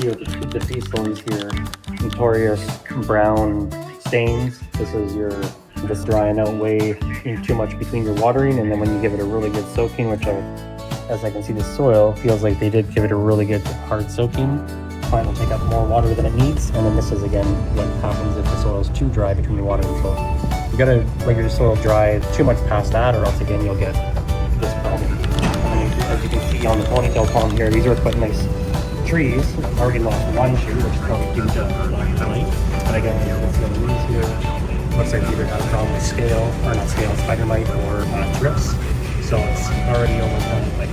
see with the deficiencies here, notorious brown stains. This is your just drying out way too much between your watering, and then when you give it a really good soaking, which as I can see the soil feels like they did give it a really good hard soaking, the plant will take up more water than it needs, and then this is again what happens if the soil is too dry between the watering. So you gotta let your soil dry too much past that, or else again you'll get this problem. And as you can see on the ponytail palm here, these are quite nice trees. I've already lost one shoot, which is probably due to light, but again, you can see on the leaves here, looks like either has a problem with scale, or not scale, spider mite, or trips. So it's already almost kind of like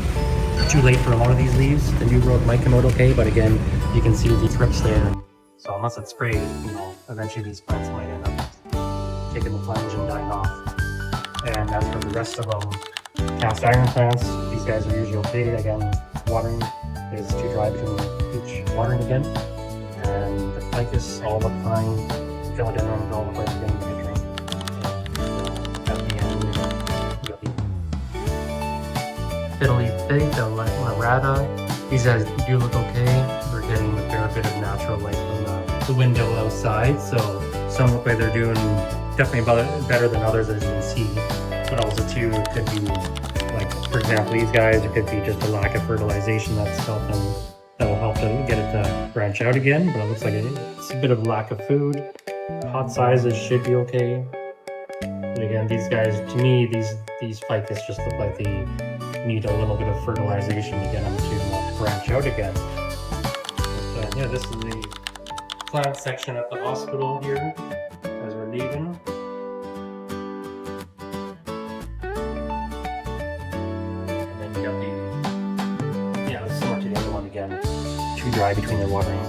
too late for a lot of these leaves. The new growth might come out okay, but again, you can see the trips there. So unless it's sprayed, eventually these plants might end up taking the plunge and dying off. And as for the rest of them, cast iron plants, these guys are usually okay. Again, watering is too dry between each watering again. And the ficus all look fine. Philodendron all look like they're getting a good drink. And at the end, you got the fiddly fig, the lerata. These guys do look okay. They're getting a fair bit of natural light from the window outside. So some look like they're doing definitely better than others, as you can see. But also too, it could be like, for example, these guys, it could be just a lack of fertilization that'll help to get it to branch out again. But it looks like it's a bit of lack of food. Pot sizes should be okay. And again, these guys, to me, these ficus just look like they need a little bit of fertilization to get them to branch out again. But yeah, this is the plant section at the hospital here as we're leaving. And then you got yeah, similar to the other one again. Too dry between the watering,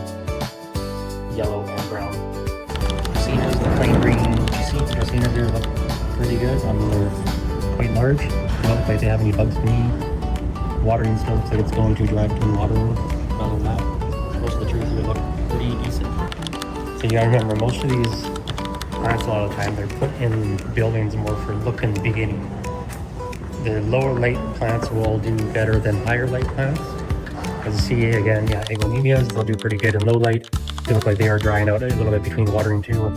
yellow and brown. The plain green dracaenas here look pretty good. They're quite large. They don't look like they have any bugs to me. Watering still looks like it's going too dry between watering. Other than that, most of the trees here look pretty decent. So you gotta remember, most of these plants, a lot of the time, they're put in buildings more for look in the beginning. The lower light plants will do better than higher light plants. As you see again, yeah, aglaonemias, they'll do pretty good in low light. They look like they are drying out a little bit between watering too with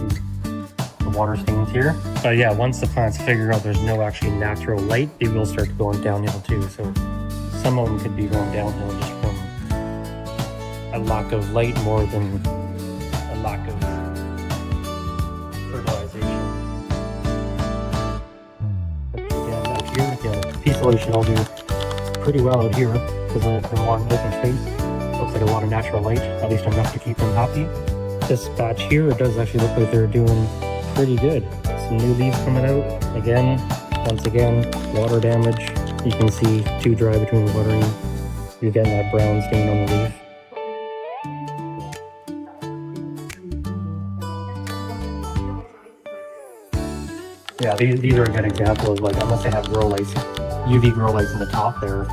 the water stains here. But yeah, once the plants figure out there's no actually natural light, they will start going downhill too. So some of them could be going downhill just from a lack of light more than a lack of fertilization. But again, out here, the peacefully should all do pretty well out here because they're more in open space. Looks like a lot of natural light, at least enough to keep them happy. This batch here, it does actually look like they're doing pretty good. Some new leaves coming out. Again, once again, water damage. You can see too dry between the watering. You're getting that brown stain on the leaf. Yeah, these are a good example of, like, unless they have grow lights, UV grow lights in the top there,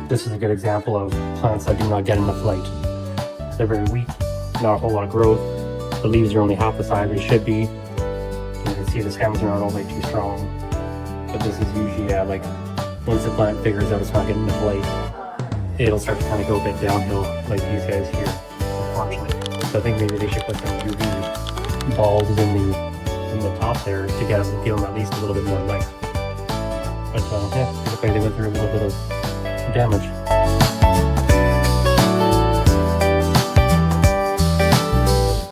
this is a good example of plants that do not get enough light. They're very weak, not a whole lot of growth. The leaves are only half the size they should be. You can see the stems are not all the way too strong. But this is usually, like, once the plant figures out it's not getting enough light, it'll start to kind of go a bit downhill, like these guys here, unfortunately. So I think maybe they should put some UV bulbs in the top there to get them, give them at least a little bit more light. But yeah, it looks like they went through a little bit of damage.